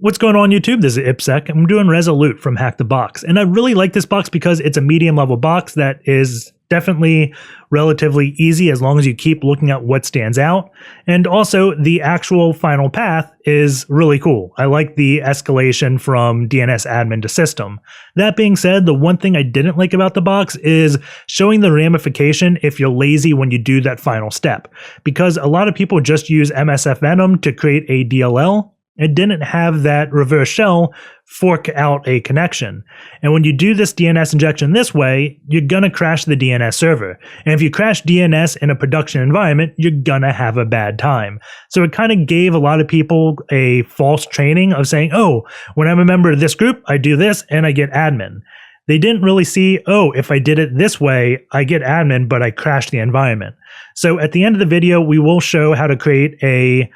What's going on YouTube? This is IPSec. I'm doing Resolute from HackTheBox. And I really like this box because it's a medium level box that is definitely relatively easy as long as you keep looking at what stands out. And also the actual final path is really cool. I like the escalation from DNS admin to system. That being said, the one thing I didn't like about the box is showing the ramification if you're lazy when you do that final step. Because a lot of people just use MSF Venom to create a DLL. It didn't have that reverse shell fork out a connection. And when you do this DNS injection this way, you're going to crash the DNS server. And if you crash DNS in a production environment, you're going to have a bad time. So it kind of gave a lot of people a false training of saying, oh, when I'm a member of this group, I do this and I get admin. They didn't really see, oh, if I did it this way, I get admin, but I crash the environment. So at the end of the video, we will show how to create a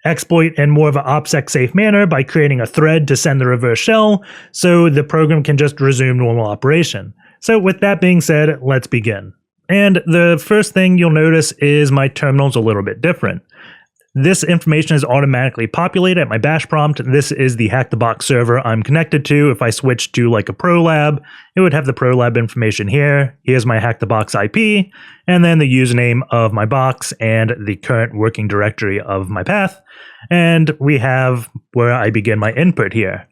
exploit in more of an OPSEC safe manner by creating a thread to send the reverse shell so the program can just resume normal operation. So with that being said, let's begin. And the first thing you'll notice is my terminal's a little bit different. This information is automatically populated at my bash prompt. This is the HackTheBox server I'm connected to. If I switch to like a ProLab, it would have the ProLab information here. Here's my HackTheBox IP, and then the username of my box and the current working directory of my path. And we have where I begin my input here.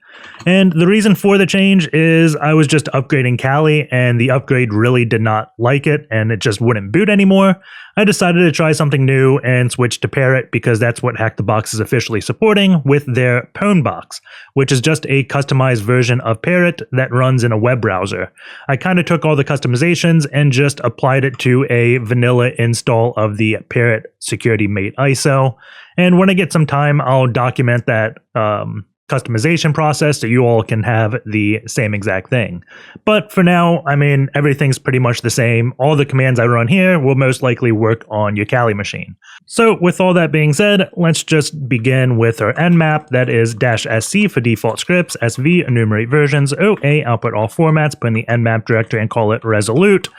And the reason for the change is I was just upgrading Kali and the upgrade really did not like it and it just wouldn't boot anymore. I decided to try something new and switch to Parrot because that's what HackTheBox is officially supporting with their Pwnbox, which is just a customized version of Parrot that runs in a web browser. I kind of took all the customizations and just applied it to a vanilla install of the Parrot Security Mate ISO. And when I get some time, I'll document that customization process so you all can have the same exact thing. But for now, I mean, everything's pretty much the same. All the commands I run here will most likely work on your Kali machine. So with all that being said, let's just begin with our nmap. That is -sc for default scripts, sv enumerate versions, oa output all formats, put in the nmap directory and call it resolute.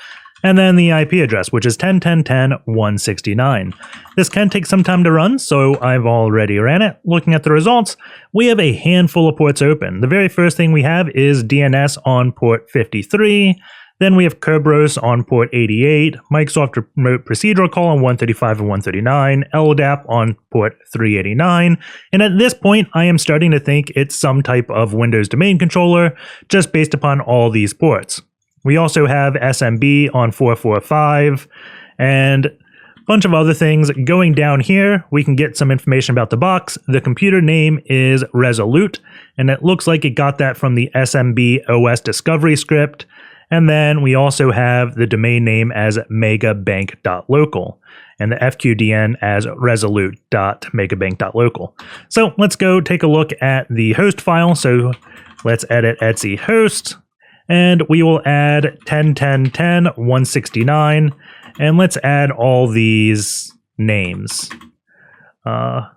And then the IP address, which is 10.10.10.169. This can take some time to run, so I've already ran it. Looking at the results, we have a handful of ports open. The very first thing we have is DNS on port 53. Then we have Kerberos on port 88, Microsoft Remote Procedural Call on 135 and 139, LDAP on port 389. And at this point, I am starting to think it's some type of Windows domain controller, just based upon all these ports. We also have SMB on 445 and a bunch of other things. Going down here, we can get some information about the box. The computer name is Resolute, and it looks like it got that from the SMB OS discovery script. And then we also have the domain name as megabank.local and the FQDN as resolute.megabank.local. So let's go take a look at the host file. So let's edit etc host. And we will add 10.10.10.169, and let's add all these names. That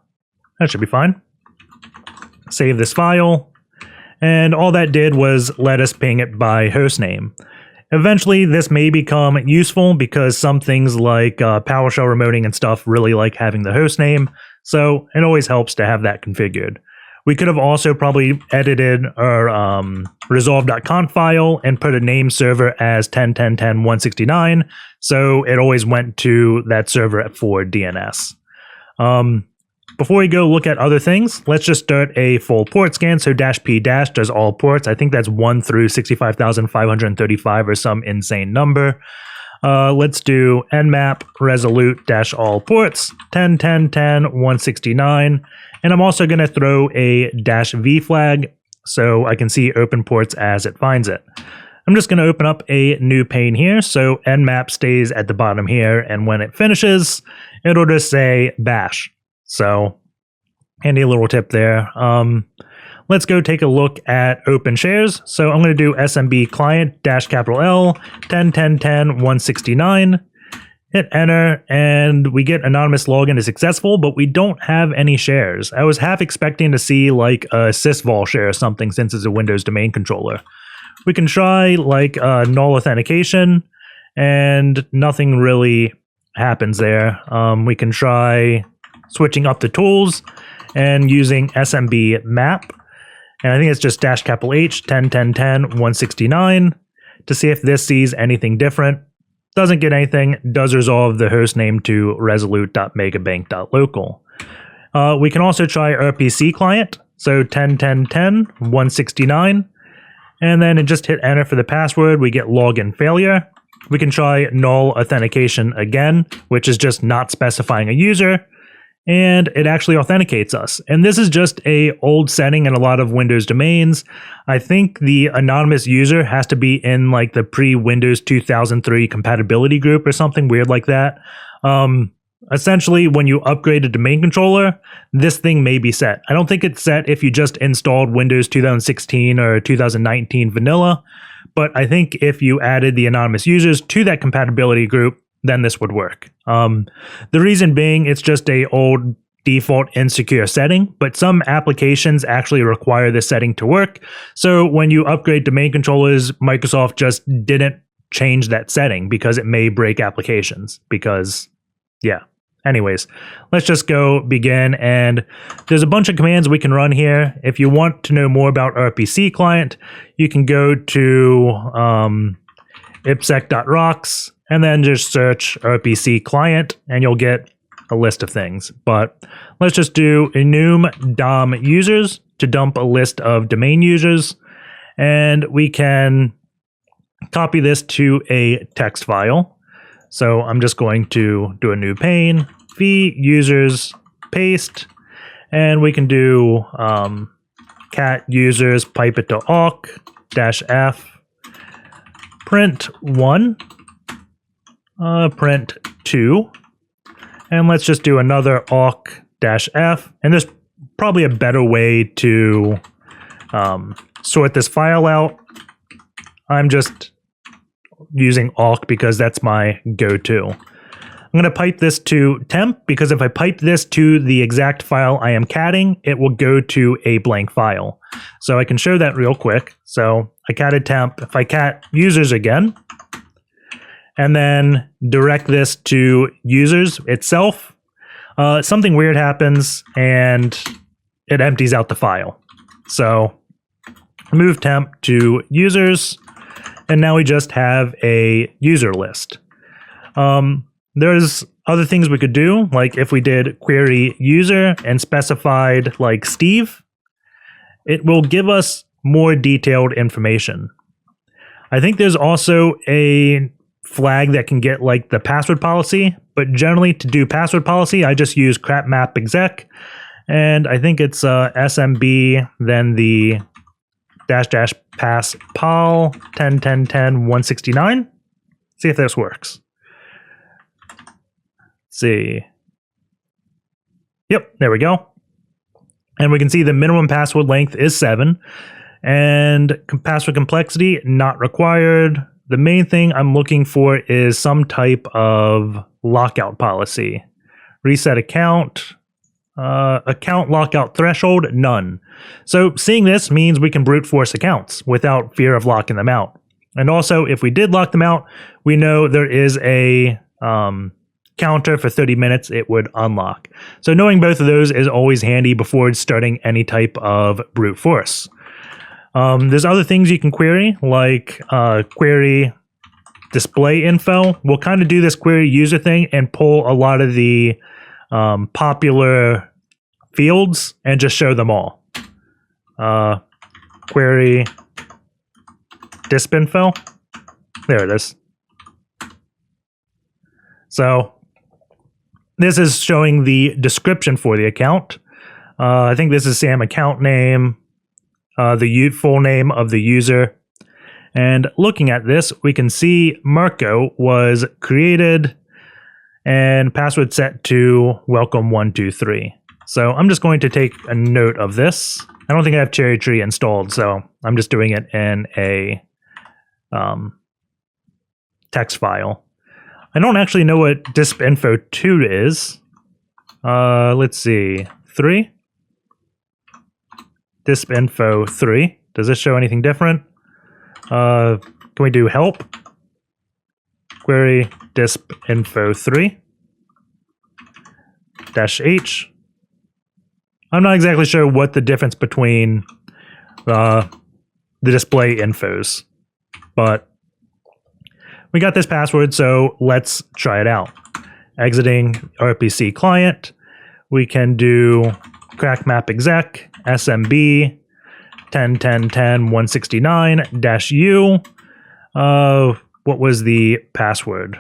should be fine. Save this file, and all that did was let us ping it by hostname. Eventually, this may become useful because some things like PowerShell remoting and stuff really like having the hostname, so it always helps to have that configured. We could have also probably edited our resolve.conf file and put a name server as 10.10.10.169, so it always went to that server for DNS. Before we go look at other things, let's just start a full port scan. So -p- does all ports. I think that's 1 through 65,535 or some insane number. Let's do nmap resolute -all ports 10.10.10.169. And I'm also going to throw a -v flag so I can see open ports as it finds it. I'm just going to open up a new pane here. So nmap stays at the bottom here. And when it finishes, it'll just say bash. So handy little tip there. Let's go take a look at open shares. So I'm going to do SMB client -L 10.10.10.169. Hit enter, and we get anonymous login is successful, but we don't have any shares. I was half expecting to see like a sysvol share or something since it's a Windows domain controller. We can try like null authentication, and nothing really happens there. We can try switching up the tools, and using SMB map. And I think it's just -H 10.10.10.169 to see if this sees anything different. Doesn't get anything, does resolve the host name to resolute.megabank.local. We can also try RPCClient, so 10.10.10.169, and then just hit enter for the password, we get login failure. We can try null authentication again, which is just not specifying a user, and it actually authenticates us. And this is just a old setting in a lot of Windows domains. I think the anonymous user has to be in like the pre-Windows 2003 compatibility group or something weird like that. Essentially, when you upgrade a domain controller, this thing may be set. I don't think it's set if you just installed Windows 2016 or 2019 vanilla, but I think if you added the anonymous users to that compatibility group, then this would work. The reason being, it's just a old default insecure setting, but some applications actually require this setting to work. So when you upgrade domain controllers, Microsoft just didn't change that setting because it may break applications. Because, yeah. Anyways, let's just go begin, and there's a bunch of commands we can run here. If you want to know more about RPCClient, you can go to ipsec.rocks and then just search RPCClient, and you'll get a list of things. But let's just do enumdomusers to dump a list of domain users, and we can copy this to a text file. So I'm just going to do a new pane, v users paste, and we can do cat users pipe it to awk -f print 1 print 2, and let's just do another awk-f, and there's probably a better way to sort this file out. I'm just using awk because that's my go-to. I'm going to pipe this to temp because if I pipe this to the exact file I am catting, it will go to a blank file. So I can show that real quick. So I catted temp. If I cat users again, and then direct this to users itself, something weird happens and it empties out the file. So move temp to users, and now we just have a user list. There's other things we could do, like if we did query user and specified like Steve, it will give us more detailed information. I think there's also a flag that can get like the password policy, but generally to do password policy, I just use CrackMapExec, and I think it's SMB, then the --pass pol 10.10.10.169. See if this works. Let's see. Yep, there we go. And we can see the minimum password length is 7, and password complexity not required. The main thing I'm looking for is some type of lockout policy. Reset account. Account lockout threshold, none. So seeing this means we can brute force accounts without fear of locking them out. And also, if we did lock them out, we know there is a counter for 30 minutes it would unlock. So knowing both of those is always handy before starting any type of brute force. There's other things you can query, like query display info. We'll kind of do this query user thing and pull a lot of the popular fields and just show them all. Query dispinfo. There it is. So this is showing the description for the account. I think this is Sam account name, the full name of the user. And looking at this, we can see Marco was created and password set to welcome123. So I'm just going to take a note of this. I don't think I have Cherry Tree installed, so I'm just doing it in a text file. I don't actually know what dispinfo2 is. Let's see, 3? Dispinfo3. Does this show anything different? Can we do help? Query dispinfo3 -h. I'm not exactly sure what the difference between the display infos, but we got this password, so let's try it out. Exiting RPCClient, we can do CrackMapExec SMB 10.10.10.169-U. What was the password?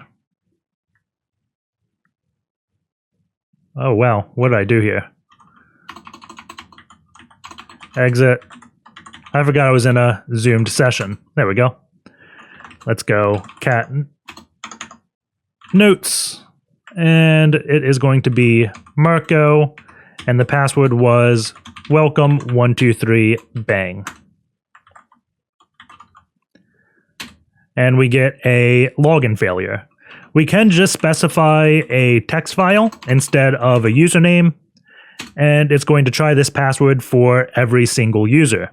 Oh wow, what did I do here? Exit. I forgot I was in a zoomed session. There we go. Let's go cat notes, and it is going to be Marco, and the password was welcome123 bang. And we get a login failure. We can just specify a text file instead of a username, and it's going to try this password for every single user.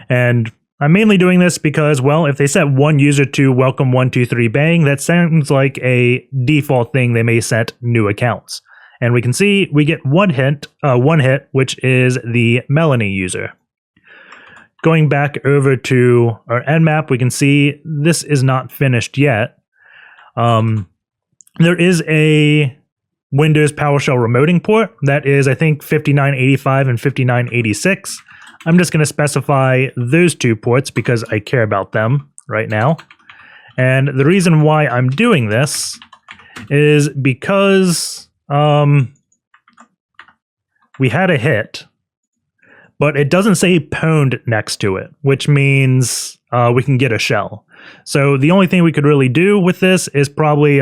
And I'm mainly doing this because, well, if they set one user to welcome123 bang, that sounds like a default thing they may set new accounts. And we can see we get one hit, which is the Melanie user. Going back over to our nmap, we can see this is not finished yet. There is a Windows PowerShell remoting port that is, I think, 5985 and 5986. I'm just going to specify those two ports because I care about them right now. And the reason why I'm doing this is because we had a hit, but it doesn't say pwned next to it, which means we can get a shell. So the only thing we could really do with this is probably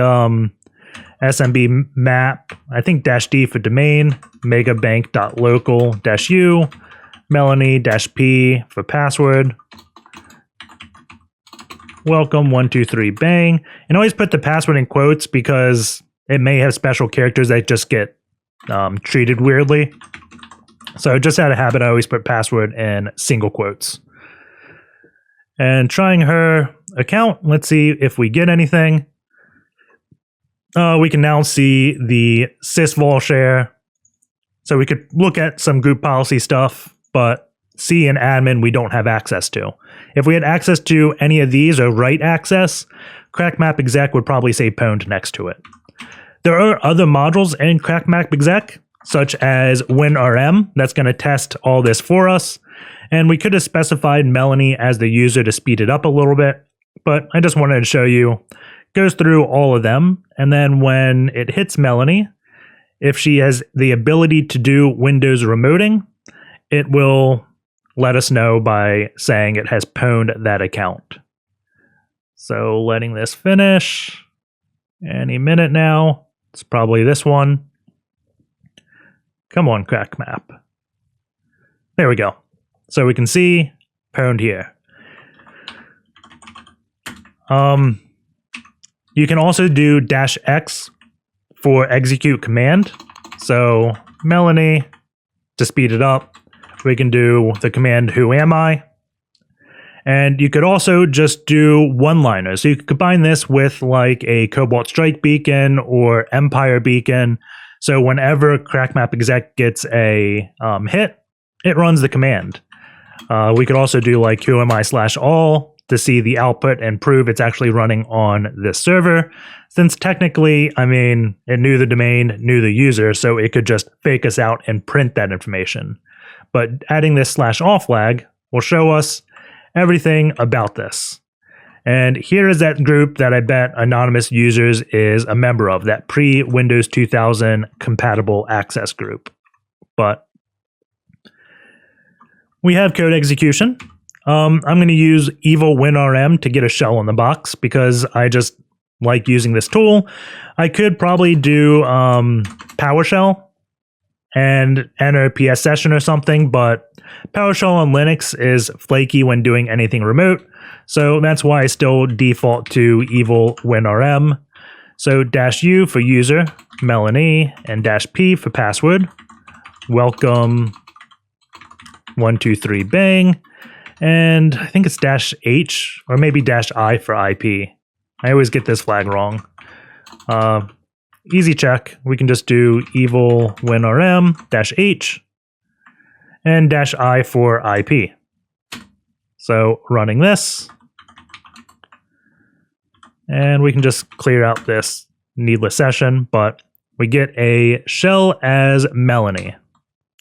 SMB map, I think -D for domain, megabank.local-u, Melanie-p for password, welcome123 bang, and always put the password in quotes because it may have special characters that just get treated weirdly. So just out of habit, I always put password in single quotes. And trying her account, let's see if we get anything. We can now see the sysvol share. So we could look at some group policy stuff, but C and admin we don't have access to. If we had access to any of these or write access, CrackMapExec would probably say pwned next to it. There are other modules in CrackMapExec, such as WinRM, that's going to test all this for us. And we could have specified Melanie as the user to speed it up a little bit, but I just wanted to show you. Goes through all of them, and then when it hits Melanie, if she has the ability to do Windows remoting, it will let us know by saying it has pwned that account. So letting this finish any minute now. It's probably this one. Come on, CrackMap. There we go. So we can see pwned here. You can also do -X for execute command. So Melanie, to speed it up, we can do the command who am I. And you could also just do one-liners. So you could combine this with like a Cobalt Strike beacon or Empire beacon. So whenever CrackMapExec gets a hit, it runs the command. We could also do like who am I/all to see the output and prove it's actually running on this server. Since technically, I mean, it knew the domain, knew the user, so it could just fake us out and print that information. But adding this /all flag will show us everything about this. And here is that group that I bet Anonymous Users is a member of, that pre-Windows 2000 compatible access group. But we have code execution. I'm going to use Evil-WinRM to get a shell in the box because I just like using this tool. I could probably do PowerShell and enter PS session or something, but PowerShell on Linux is flaky when doing anything remote, so that's why I still default to Evil-WinRM. So -U for user, Melanie, and -P for password. Welcome123 bang. And I think it's -H or maybe -I for IP. I always get this flag wrong. Easy check. We can just do Evil-WinRM -H. and -I for IP. So running this, and we can just clear out this needless session, but we get a shell as Melanie.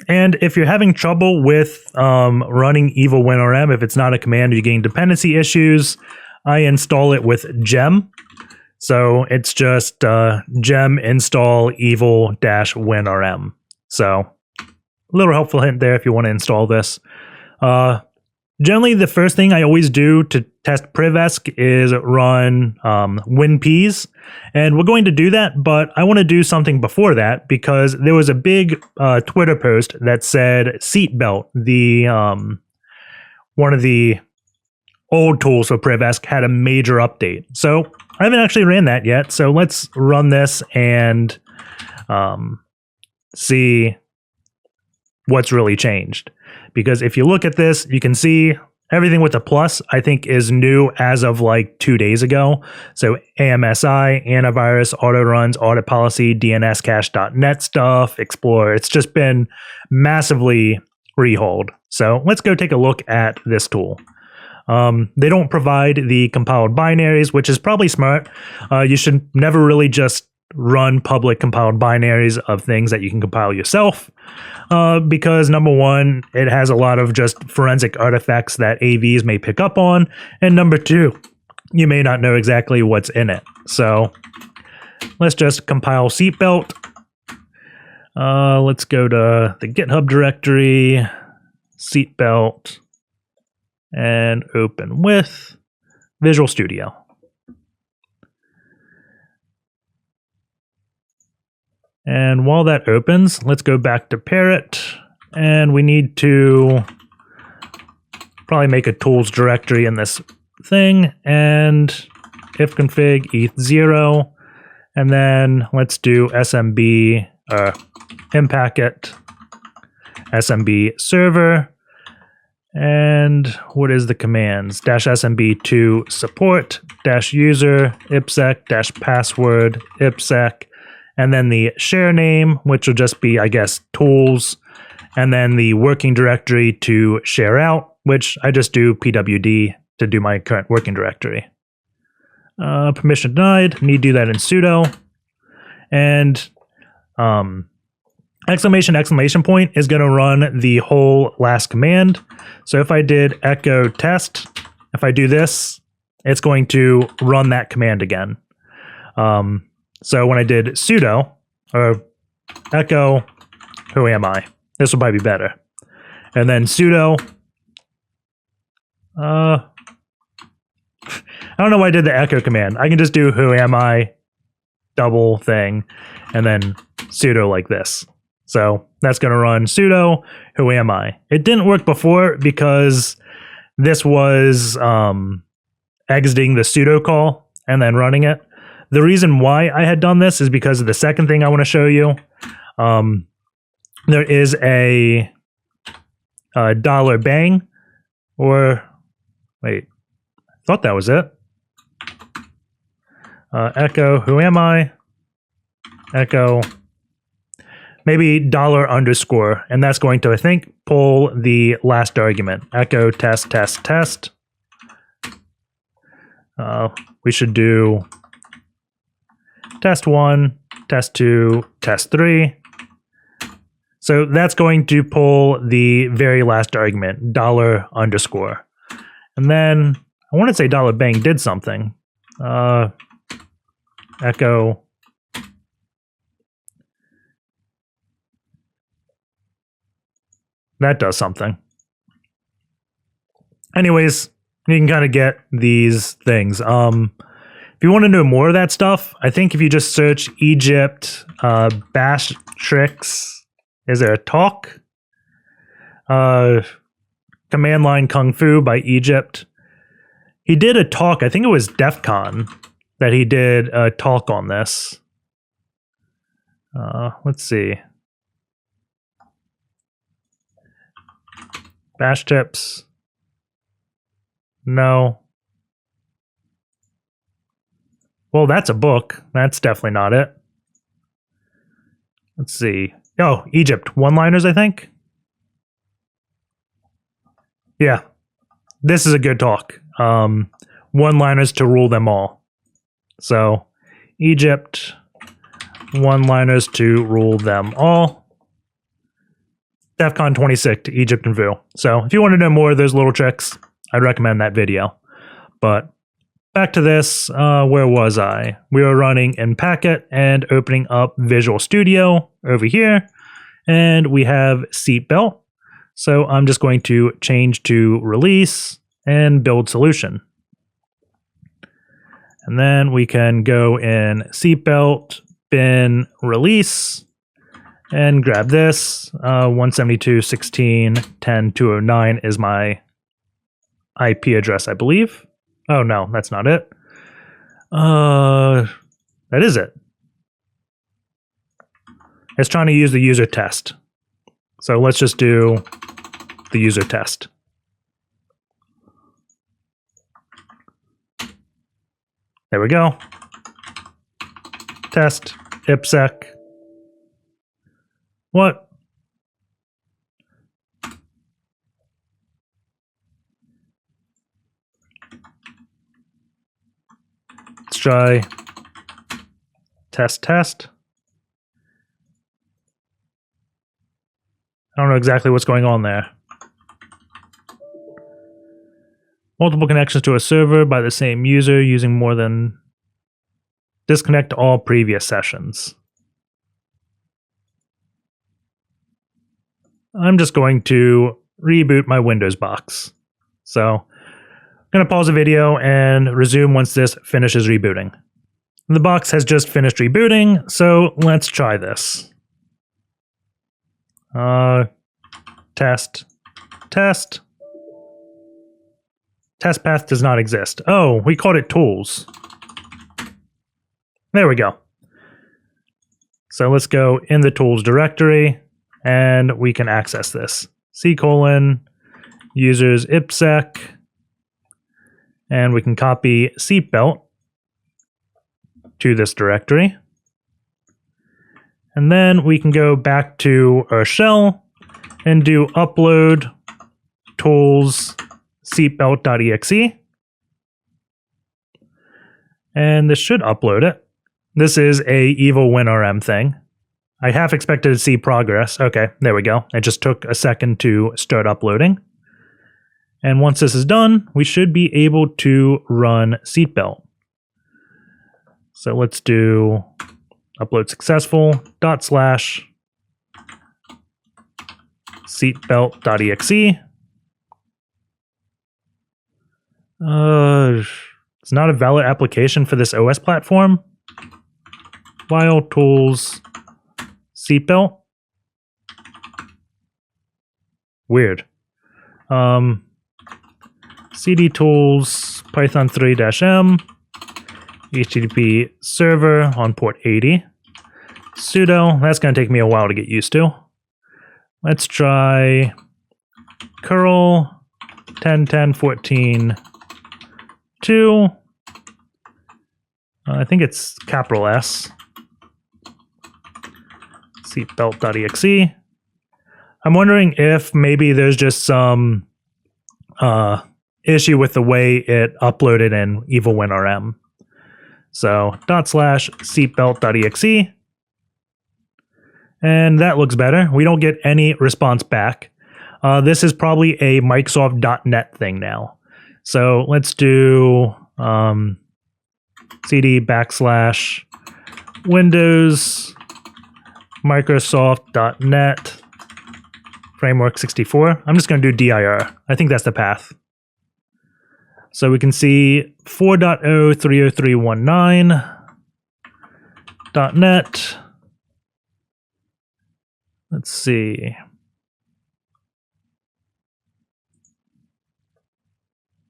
And if you're having trouble with running Evil-WinRM, if it's not a command, you're getting dependency issues, I install it with gem. So it's just gem install evil-winrm. So a little helpful hint there if you want to install this. Generally, the first thing I always do to test privesc is run WinPEAS. And we're going to do that, but I want to do something before that because there was a big Twitter post that said Seatbelt, the one of the old tools for privesc, had a major update. So I haven't actually ran that yet. So let's run this and see what's really changed. Because if you look at this, you can see everything with a plus, I think, is new as of like 2 days ago. So AMSI, antivirus, auto runs, audit policy, DNS cache.net stuff, Explorer. It's just been massively rehauled. So let's go take a look at this tool. They don't provide the compiled binaries, which is probably smart. You should never really just run public compiled binaries of things that you can compile yourself. Because number one, it has a lot of just forensic artifacts that AVs may pick up on. And number two, you may not know exactly what's in it. So let's just compile Seatbelt. Let's go to the GitHub directory, Seatbelt, and open with Visual Studio. And while that opens, let's go back to Parrot, and we need to probably make a tools directory in this thing, and ifconfig eth0, and then let's do SMB impacket SMB server, and what is the commands? -SMB to support, -user, IPsec, -password, IPsec, and then the share name, which will just be, I guess, tools, and then the working directory to share out, which I just do pwd to do my current working directory. Permission denied, need to do that in sudo. And exclamation point is going to run the whole last command. So if I did echo test, if I do this, it's going to run that command again. So when I did sudo, or echo, who am I? This will probably be better. And then sudo, I don't know why I did the echo command. I can just do who am I, double thing, and then sudo like this. So that's going to run sudo, who am I? It didn't work before because this was exiting the sudo call and then running it. The reason why I had done this is because of the second thing I want to show you. There is a $bang, or wait, I thought that was it. Echo, who am I? Echo, maybe $_, and that's going to, I think, pull the last argument. Echo test, test, test. We should do test1, test2, test3. So that's going to pull the very last argument, $_. And then I want to say $bang did something. Echo. That does something. Anyways, you can kind of get these things. If you want to know more of that stuff, I think if you just search Egypt, bash tricks, is there a talk? Command line Kung Fu by Egypt. He did a talk, I think it was DEF CON, that he did a talk on this. Let's see. Bash tips. No. Well, that's a book. That's definitely not it. Let's see. Oh, Egypt. One-liners, I think. Yeah, this is a good talk. One-liners to rule them all. So Egypt, one-liners to rule them all. DEFCON 26 to Egypt and Vu. So if you want to know more of those little tricks, I'd recommend that video. But back to this, where was I? We were running in Packet and opening up Visual Studio over here. And we have Seatbelt. So I'm just going to change to release and build solution. And then we can go in Seatbelt, bin release, and grab this. 172.16.10.209 is my IP address, I believe. Oh, no, that's not it. That is it. It's trying to use the user test. So let's just do the user test. There we go. Test, IPsec. What? Let's try test. I don't know exactly what's going on there. Multiple connections to a server by the same user using more than... Disconnect all previous sessions. I'm just going to reboot my Windows box. So I'm going to pause the video and resume once this finishes rebooting. The box has just finished rebooting, so let's try this. Test. Test path does not exist. Oh, we called it tools. There we go. So let's go in the tools directory and we can access this. C:users IPsec, and we can copy Seatbelt to this directory. And then we can go back to our shell and do upload tools seatbelt.exe. And this should upload it. This is a Evil-WinRM thing. I half expected to see progress. Okay, there we go. It just took a second to start uploading. And once this is done, we should be able to run Seatbelt. So let's do upload successful /seatbelt.exe. It's not a valid application for this OS platform. While tools seatbelt. Weird. cd tools python 3-m HTTP server on port 80. Sudo. That's going to take me a while to get used to. Let's try curl 10.10.14.2. I think it's capital S. Seatbelt.exe. I'm wondering if maybe there's just some issue with the way it uploaded in Evil-WinRM. So /seatbelt.exe. And that looks better. We don't get any response back. This is probably a Microsoft .NET thing now. So let's do cd /Windows Microsoft.NET Framework 64. I'm just going to do dir. I think that's the path. So we can see 4.0 303.19.NET. Let's see.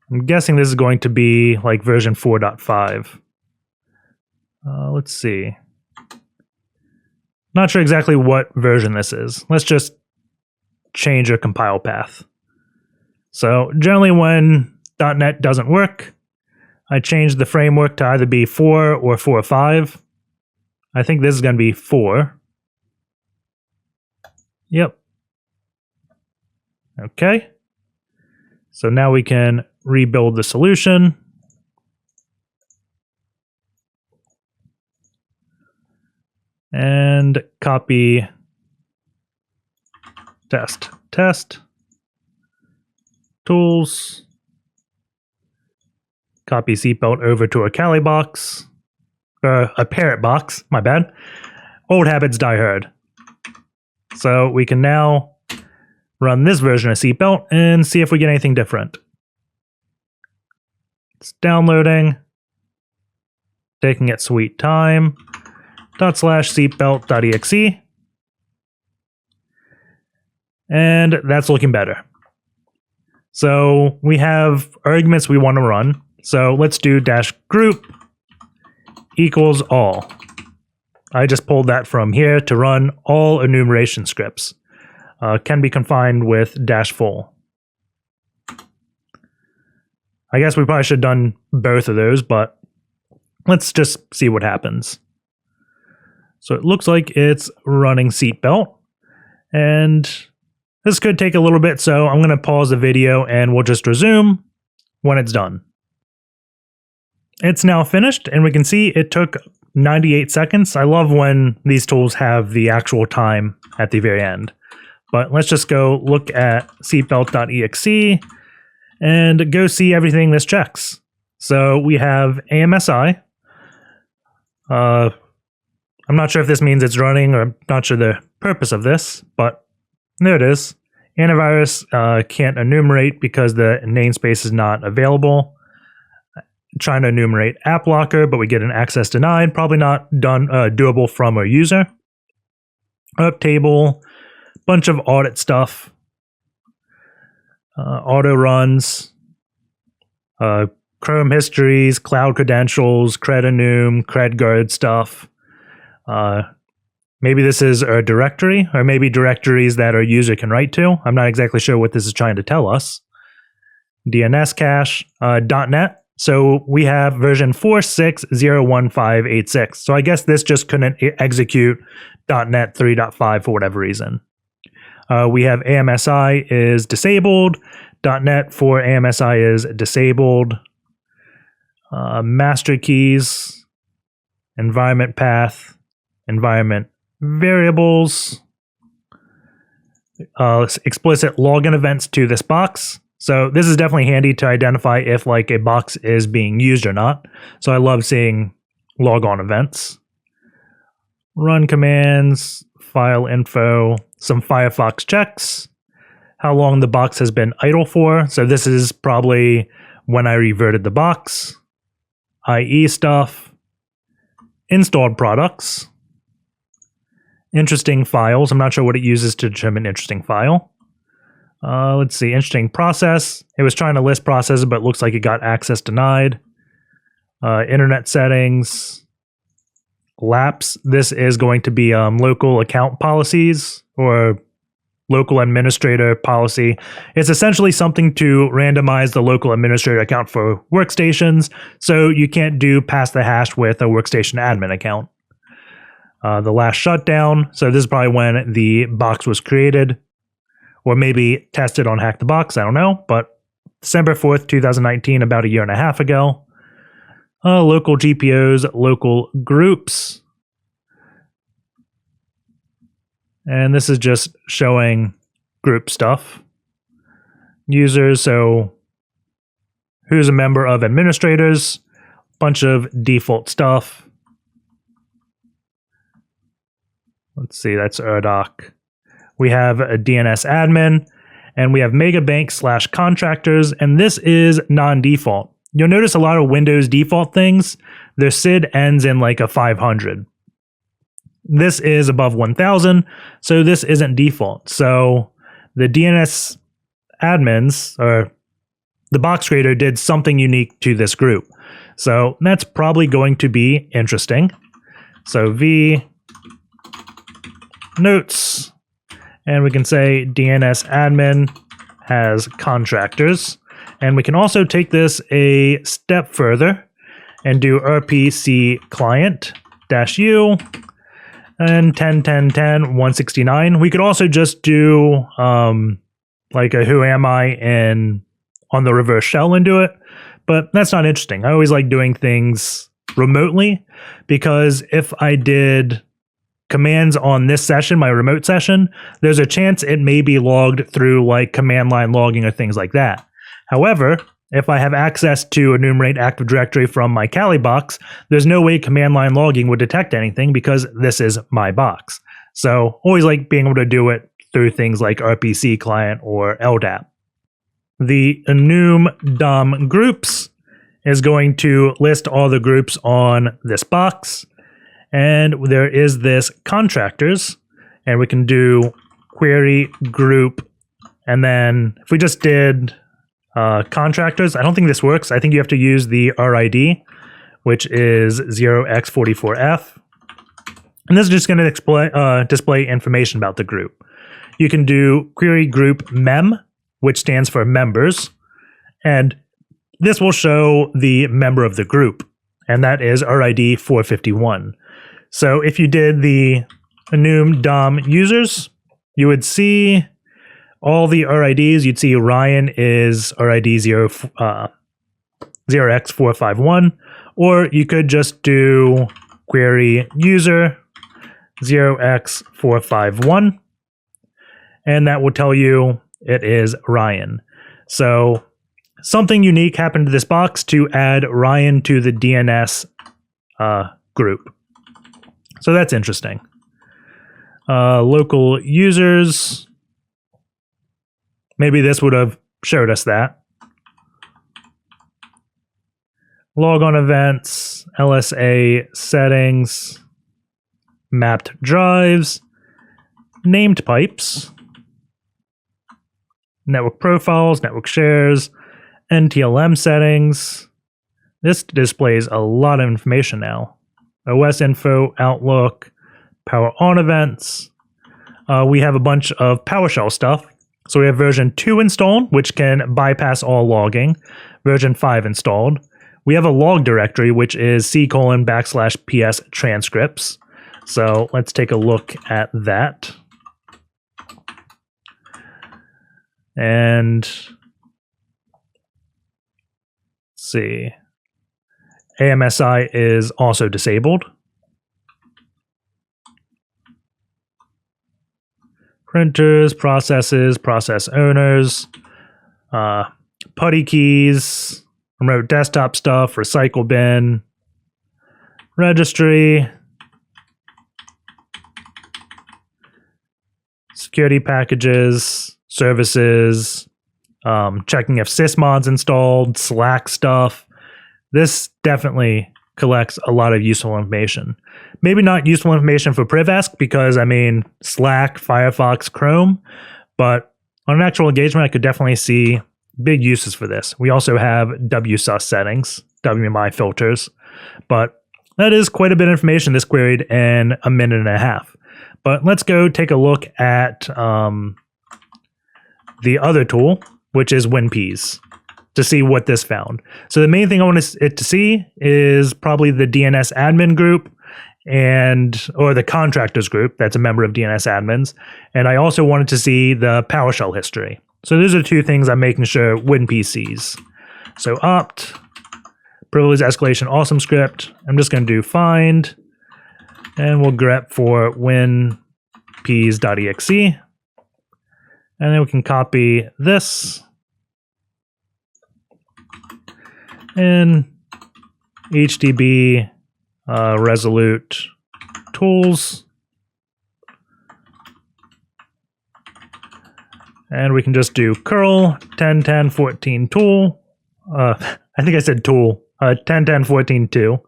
I'm guessing this is going to be like version 4.5. Let's see. Not sure exactly what version this is. Let's just change a compile path. So generally when .NET doesn't work, I change the framework to either be 4 or 4.5. I think this is going to be 4. Yep. Okay. So now we can rebuild the solution. And copy test, tools, copy Seatbelt over to a Kali box, a Parrot box, my bad. Old habits die hard. So we can now run this version of Seatbelt and see if we get anything different. It's downloading, taking its sweet time. /seatbelt.exe. And that's looking better. So we have arguments we want to run. So let's do -group equals all. I just pulled that from here to run all enumeration scripts. Can be confined with -full. I guess we probably should have done both of those, but let's just see what happens. So it looks like it's running Seatbelt, and this could take a little bit, so I'm going to pause the video and we'll just resume when it's done. It's now finished, and we can see it took 98 seconds. I love when these tools have the actual time at the very end. But let's just go look at seatbelt.exe and go see everything this checks. So we have AMSI. I'm not sure if this means it's running, or I'm not sure the purpose of this, but there it is. Antivirus can't enumerate because the namespace is not available. Trying to enumerate app locker, but we get an access denied. Probably not doable from a user. Up table, bunch of audit stuff. Auto runs, Chrome histories, cloud credentials, cred-enum, credguard stuff. Maybe this is a directory, or maybe directories that our user can write to. I'm not exactly sure what this is trying to tell us. DNS cache, .NET. So we have version 4.6.0.15.86. So I guess this just couldn't execute .NET 3.5 for whatever reason. We have AMSI is disabled. .NET for AMSI is disabled. Master keys, environment path, environment variables, explicit login events to this box. So this is definitely handy to identify if like a box is being used or not. So I love seeing logon events. Run commands, file info, some Firefox checks, how long the box has been idle for. So this is probably when I reverted the box, IE stuff, installed products, interesting files. I'm not sure what it uses to determine interesting file. Let's see, interesting process. It was trying to list processes, but it looks like it got access denied. Internet settings, lapse. This is going to be local account policies or local administrator policy. It's essentially something to randomize the local administrator account for workstations, so you can't do pass the hash with a workstation admin account. The last shutdown. So this is probably when the box was created, or maybe tested on HackTheBox, I don't know, but December 4th, 2019, about a year and a half ago. Local GPOs, local groups. And this is just showing group stuff. Users, so who's a member of administrators, bunch of default stuff. Let's see, that's Erdoc. We have a DNS admin, and we have megabank/contractors, and this is non-default. You'll notice a lot of Windows default things, their SID ends in like a 500. This is above 1000, so this isn't default. So the DNS admins, or the box creator, did something unique to this group. So that's probably going to be interesting. So v notes, and we can say DNS admin has contractors. And we can also take this a step further and do RPCClient -u and 10.10.10.169. We could also just do like a who am I in on the reverse shell and do it, but that's not interesting. I always like doing things remotely, because if I did commands on this session, my remote session, there's a chance it may be logged through like command line logging or things like that. However, if I have access to Enumerate Active Directory from my Kali box, there's no way command line logging would detect anything because this is my box. So always like being able to do it through things like RPCClient or LDAP. The enumdomgroups is going to list all the groups on this box. And there is this contractors, and we can do query group. And then if we just did contractors, I don't think this works. I think you have to use the RID, which is 0x44f. And this is just going to display information about the group. You can do querygroupmem, which stands for members. And this will show the member of the group, and that is RID 451. So if you did the enumdomusers, you would see all the RIDs. You'd see Ryan is RID 0x451, or you could just do query user 0x451, and that will tell you it is Ryan. So something unique happened to this box to add Ryan to the DNS group. So that's interesting. Local users. Maybe this would have showed us that. Logon events, LSA settings, mapped drives, named pipes, network profiles, network shares, NTLM settings. This displays a lot of information now. OS info, Outlook, power on events. We have a bunch of PowerShell stuff. So we have version 2 installed, which can bypass all logging. Version 5 installed. We have a log directory, which is c:/PSTranscripts. So let's take a look at that. And let's see. AMSI is also disabled. Printers, processes, process owners, putty keys, remote desktop stuff, recycle bin, registry, security packages, services, checking if sysmod's installed, Slack stuff. This definitely collects a lot of useful information. Maybe not useful information for PrivEsk because, I mean, Slack, Firefox, Chrome, but on an actual engagement, I could definitely see big uses for this. We also have WSUS settings, WMI filters, but that is quite a bit of information this queried in a minute and a half. But let's go take a look at the other tool, which is WinPEAS, to see what this found. So the main thing I want it to see is probably the DNS admin group or the contractors group that's a member of DNSAdmins. And I also wanted to see the PowerShell history. So those are two things I'm making sure WinPEAS sees. So opt, privilege escalation awesome script. I'm just going to do find, and we'll grep for winpeas.exe. And then we can copy this and HDB Resolute tools. And we can just do curl 10.10.14 tool. I think I said tool. 10.10.14.2.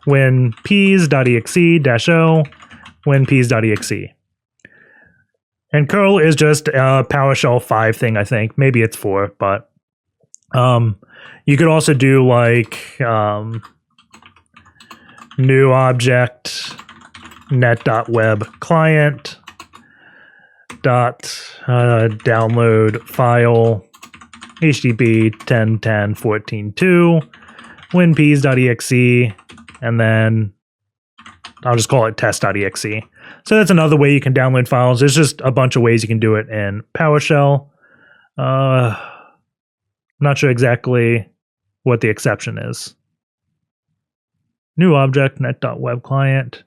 winpeas.exe-o winpeas.exe. And curl is just a PowerShell 5 thing, I think. Maybe it's 4, but you could also do like new object net.web client download file HTTP 10.10.14.2 winpeas.exe, and then I'll just call it test.exe. So that's another way you can download files. There's just a bunch of ways you can do it in PowerShell. Not sure exactly what the exception is. New object, net.webclient.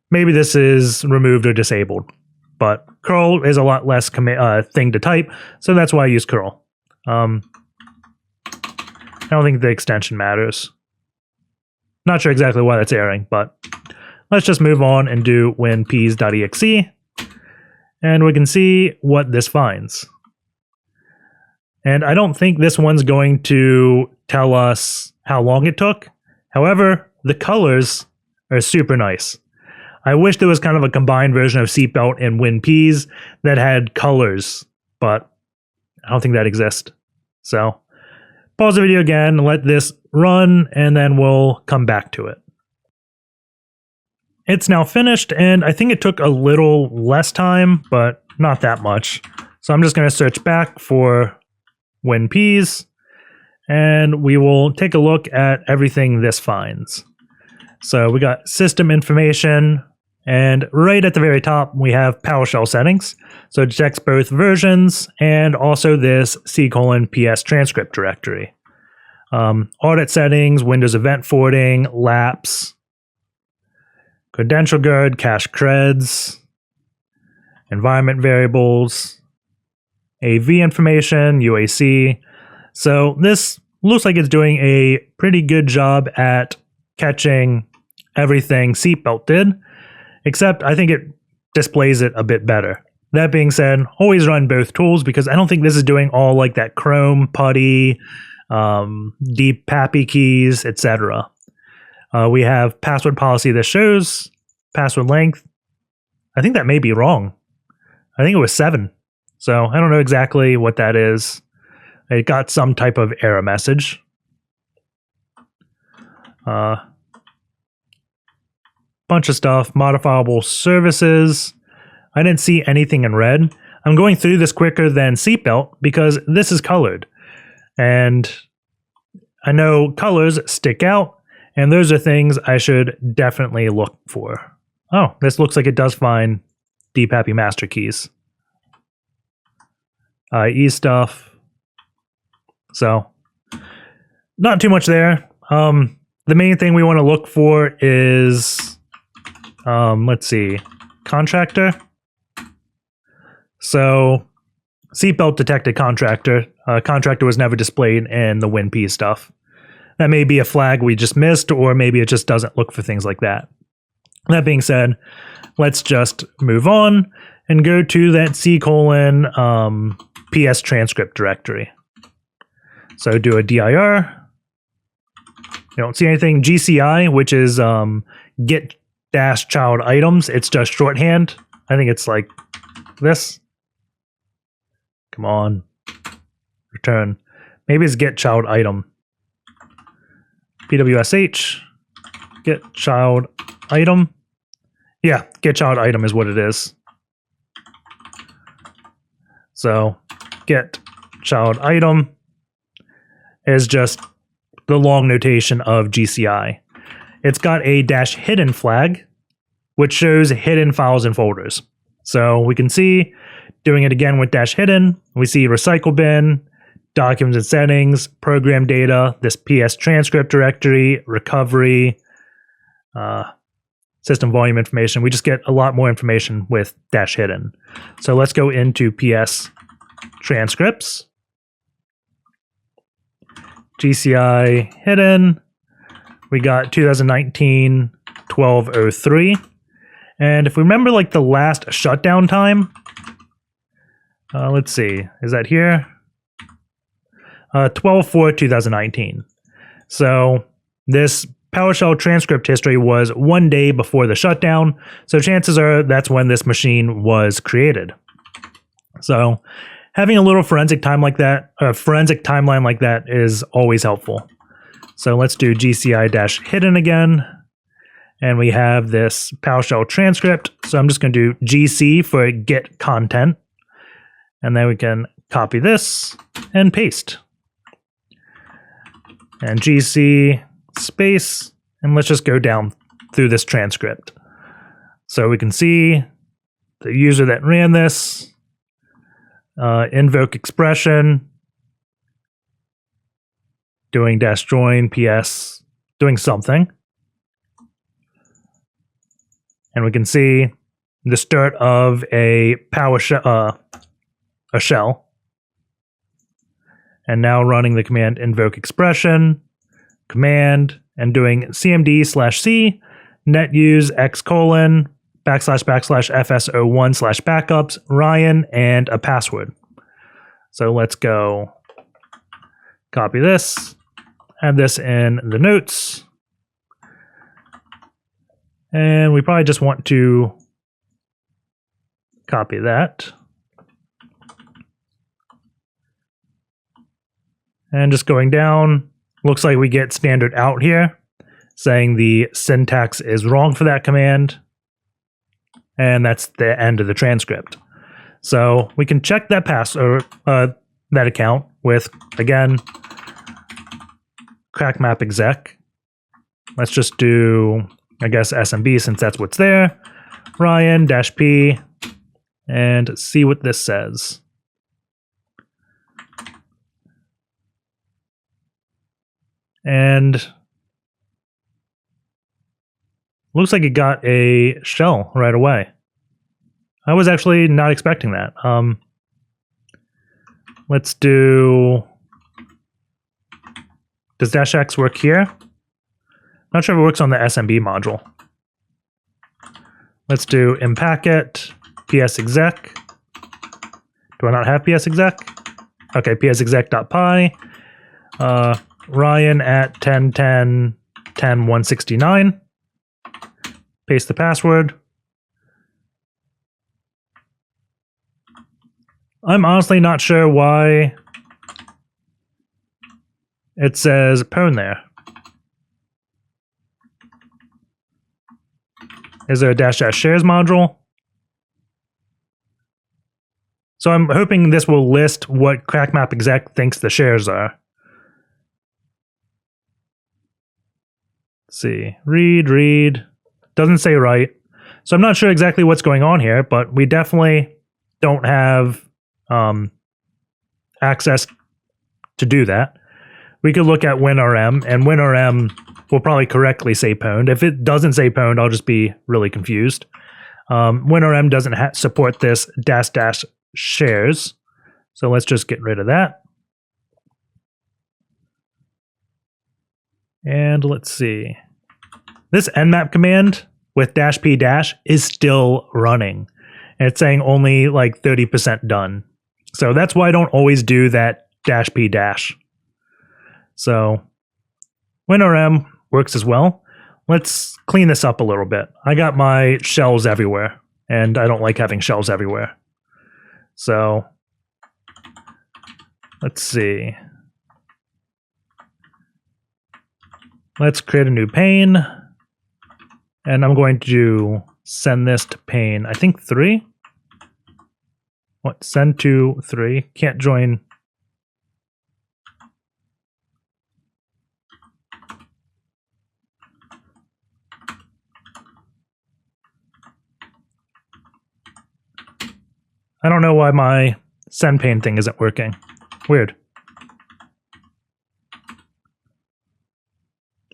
Maybe this is removed or disabled, but curl is a lot less thing to type, so that's why I use curl. I don't think the extension matters. Not sure exactly why that's erroring, but let's just move on and do WinPEAS.exe, and we can see what this finds. And I don't think this one's going to tell us how long it took. However, the colors are super nice. I wish there was kind of a combined version of Seatbelt and WinPEAS that had colors, but I don't think that exists. So pause the video again, let this run, and then we'll come back to it. It's now finished, and I think it took a little less time, but not that much. So I'm just going to search back for WinPEAS, and we will take a look at everything this finds. So we got system information, and right at the very top, we have PowerShell settings. So it checks both versions and also this PSTranscript Directory. Audit settings, Windows event forwarding, lapse, credential guard, cache creds, environment variables, AV information, UAC. So this looks like it's doing a pretty good job at catching everything Seatbelt did, except I think it displays it a bit better. That being said, always run both tools because I don't think this is doing all like that Chrome, PuTTY, deep PAPI keys, etc. We have password policy that shows password length. I think that may be wrong. I think it was 7. So I don't know exactly what that is. It got some type of error message. Bunch of stuff, modifiable services. I didn't see anything in red. I'm going through this quicker than Seatbelt because this is colored. And I know colors stick out, and those are things I should definitely look for. Oh, this looks like it does find deep happy master keys. IE stuff. So, not too much there. The main thing we want to look for is, let's see, contractor. So, Seatbelt detected contractor. Contractor was never displayed in the WinPEAS stuff. That may be a flag we just missed, or maybe it just doesn't look for things like that. That being said, let's just move on and go to that PSTranscript directory. So do a dir. You don't see anything. GCI, which is get-child items. It's just shorthand. I think it's like this. Come on. Return. Maybe it's get-child item. PWSH. Get-child item. Yeah, get-child item is what it is. So, get-child item is just the long notation of GCI. It's got a -hidden flag, which shows hidden files and folders. So we can see, doing it again with -hidden, we see recycle bin, documents and settings, program data, this PSTranscript directory, recovery, system volume information. We just get a lot more information with -hidden. So let's go into PSTranscripts. GCI hidden. We got 2019 1203. And if we remember like the last shutdown time, let's see, is that here? 12/4/2019. So this PowerShell transcript history was 1 day before the shutdown. So chances are that's when this machine was created. So having a little forensic timeline like that is always helpful. So let's do GCI-hidden again. And we have this PowerShell transcript. So I'm just going to do GC for get content. And then we can copy this and paste. And GC space. And let's just go down through this transcript. So we can see the user that ran this. invoke expression, doing -join ps, doing something. And we can see the start of a shell. And now running the command invoke expression, command, and doing cmd/c, netuse x:// fso1/backups, Ryan, and a password. So let's go copy this, add this in the notes. And we probably just want to copy that. And just going down, looks like we get standard out here, saying the syntax is wrong for that command. And that's the end of the transcript. So we can check that that account with, again, CrackMapExec. Let's just do, I guess, SMB since that's what's there. Ryan-P, and see what this says. And looks like it got a shell right away. I was actually not expecting that. Let's do, does -x work here? Not sure if it works on the SMB module. Let's do impacket psexec. Do I not have psexec? Okay, psexec.py. Ryan at 10.10.10.169. Paste the password. I'm honestly not sure why it says pwn there. Is there a --shares module? So I'm hoping this will list what CrackMapExec thinks the shares are. Let's see, read, doesn't say write. So I'm not sure exactly what's going on here, but we definitely don't have access to do that. We could look at WinRM, and WinRM will probably correctly say pwned. If it doesn't say pwned, I'll just be really confused. WinRM doesn't support this --shares, so let's just get rid of that. And let's see. This nmap command with -p- is still running. And it's saying only like 30% done. So that's why I don't always do that -p-. So WinRM works as well. Let's clean this up a little bit. I got my shells everywhere, and I don't like having shells everywhere. So let's see. Let's create a new pane, and I'm going to send this to pane, I think 3. What, send to 3, can't join. I don't know why my send pane thing isn't working. Weird.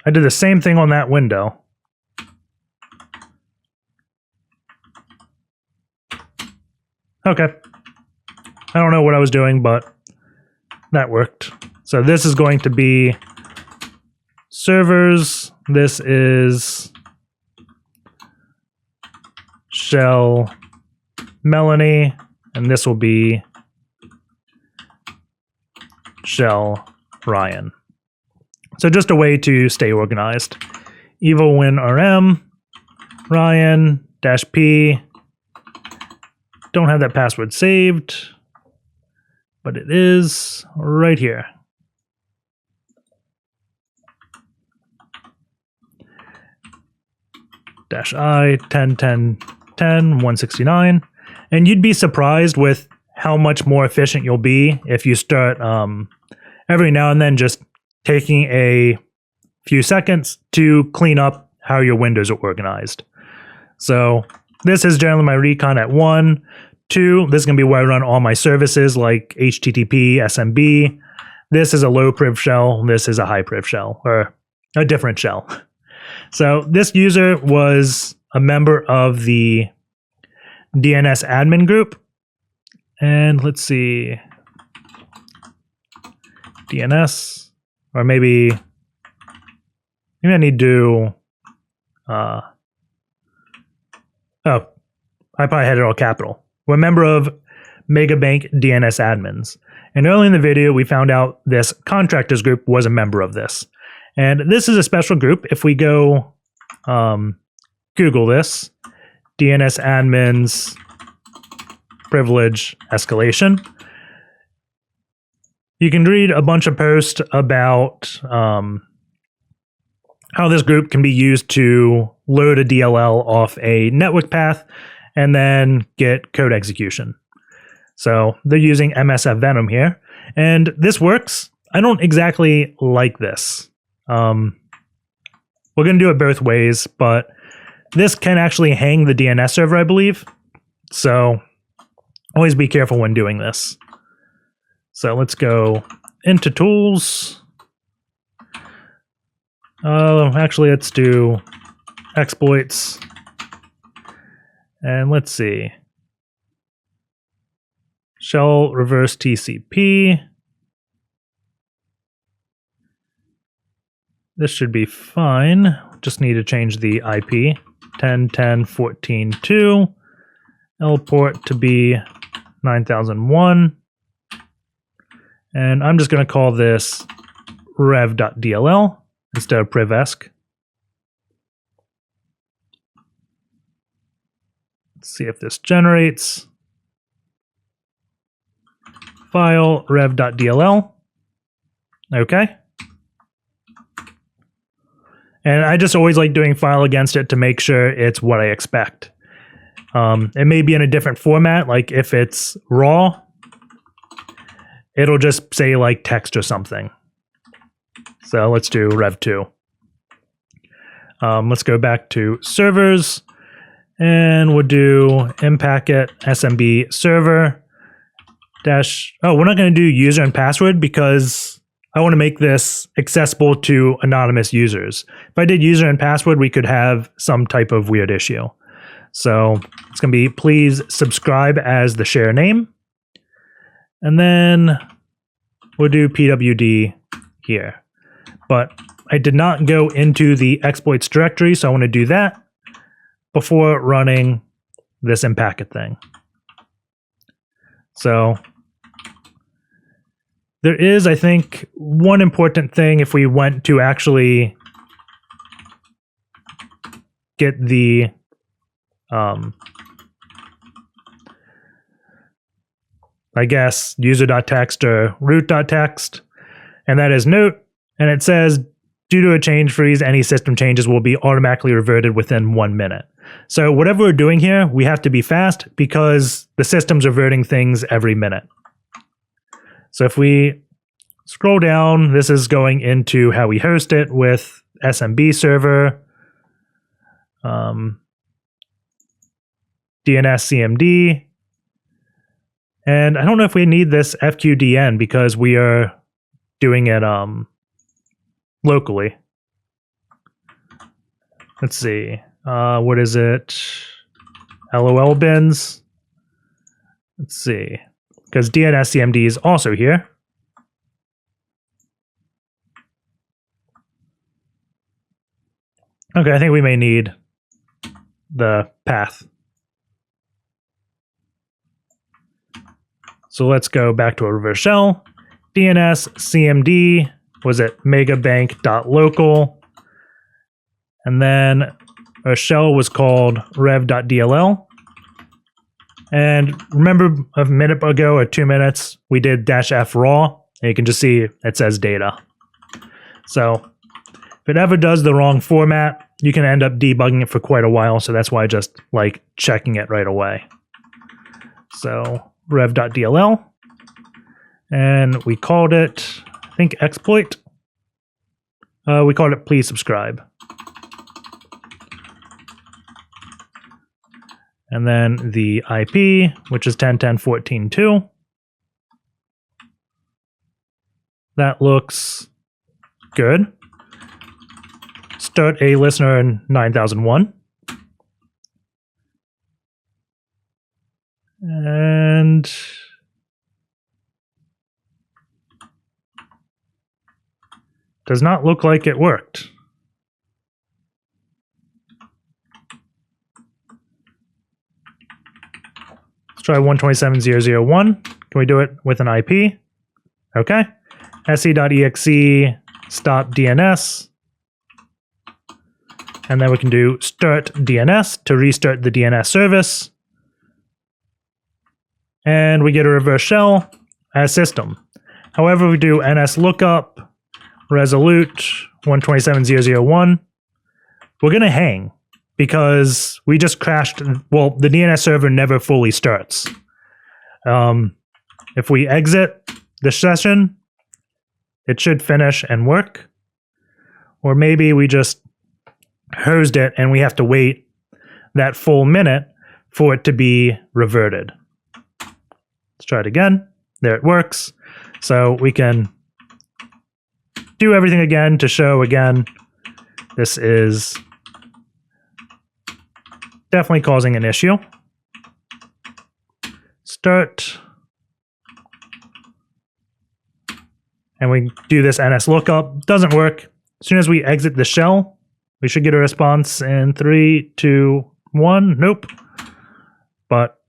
I did the same thing on that window. Okay. I don't know what I was doing, but that worked. So this is going to be servers. This is shell Melanie, and this will be shell Ryan. So just a way to stay organized. Evil-WinRM, Ryan-P. Don't have that password saved, but it is right here. -I 10.10.10.169. And you'd be surprised with how much more efficient you'll be if you start every now and then just taking a few seconds to clean up how your windows are organized. So this is generally my recon at 1. 2, this is going to be where I run all my services like HTTP, SMB. This is a low priv shell. This is a high priv shell, or a different shell. So this user was a member of the DNS admin group. And let's see, DNS, or maybe I need to do, oh, I probably had it all capital. We're a member of Megabank DNS Admins. And early in the video, we found out this Contractors group was a member of this. And this is a special group. If we go Google this, DNS Admins privilege escalation, you can read a bunch of posts about how this group can be used to load a DLL off a network path and then get code execution. So they're using MSF Venom here, and this works. I don't exactly like this. We're going to do it both ways, but this can actually hang the DNS server, I believe. So always be careful when doing this. So let's go into tools. Actually, let's do exploits. And let's see. Shell reverse TCP. This should be fine. Just need to change the IP. 10.10.14.2. L port to be 9001. And I'm just going to call this rev.dll instead of privesc. Let's see if this generates. File rev.dll. Okay. And I just always like doing file against it to make sure it's what I expect. It may be in a different format, like if it's raw, it'll just say like text or something. So let's do rev2. Let's go back to servers, and we'll do impacket SMB server dash. Oh, we're not going to do user and password because I want to make this accessible to anonymous users. If I did user and password, we could have some type of weird issue. So it's going to be please subscribe as the share name. And then we'll do pwd here. But I did not go into the exploits directory, so I want to do that before running this impacket thing. So there is, I think, one important thing if we went to actually get the I guess user.txt or root.txt, and that is note, and it says due to a change freeze, any system changes will be automatically reverted within 1 minute. So whatever we're doing here, we have to be fast because the system's reverting things every minute. So if we scroll down, this is going into how we host it with SMB server, DNSCMD, and I don't know if we need this FQDN because we are doing it locally. Let's see, what is it? LOL bins. Let's see, because DNSCMD is also here. Okay, I think we may need the path. So let's go back to a reverse shell. DNSCMD was at megabank.local. And then our shell was called rev.dll. And remember a minute ago or 2 minutes, we did -f raw. And you can just see it says data. So if it ever does the wrong format, you can end up debugging it for quite a while. So that's why I just like checking it right away. So rev.dll, and we called it, I think, exploit. We called it please subscribe. And then the IP, which is 10.10.14.2. That looks good. Start a listener in 9001. And does not look like it worked. Let's try 127.0.0.1. Can we do it with an IP? Okay. se.exe stop DNS. And then we can do start DNS to restart the DNS service. And we get a reverse shell as system. However, we do ns lookup, resolute 127.0.0.1. We're going to hang because we just crashed. Well, the DNS server never fully starts. If we exit the session, it should finish and work. Or maybe we just hosed it and we have to wait that full minute for it to be reverted. Let's try it again. There it works. So we can do everything again to show again. This is definitely causing an issue. Start. And we do this ns lookup. Doesn't work. As soon as we exit the shell, we should get a response in 3, 2, 1. Nope. But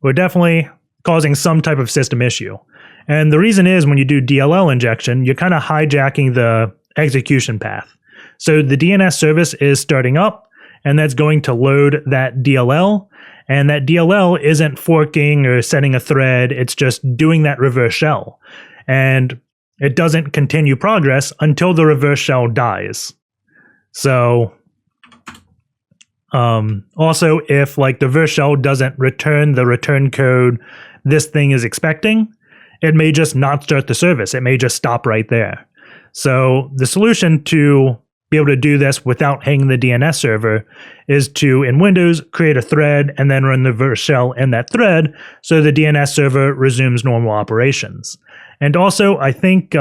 we're definitely causing some type of system issue. And the reason is when you do DLL injection, you're kind of hijacking the execution path. So the DNS service is starting up, and that's going to load that DLL. And that DLL isn't forking or setting a thread. It's just doing that reverse shell. And it doesn't continue progress until the reverse shell dies. So also, if like the reverse shell doesn't return the return code this thing is expecting, it may just not start the service. It may just stop right there. So the solution to be able to do this without hanging the DNS server is to, in Windows, create a thread and then run the reverse shell in that thread so the DNS server resumes normal operations. And also, I think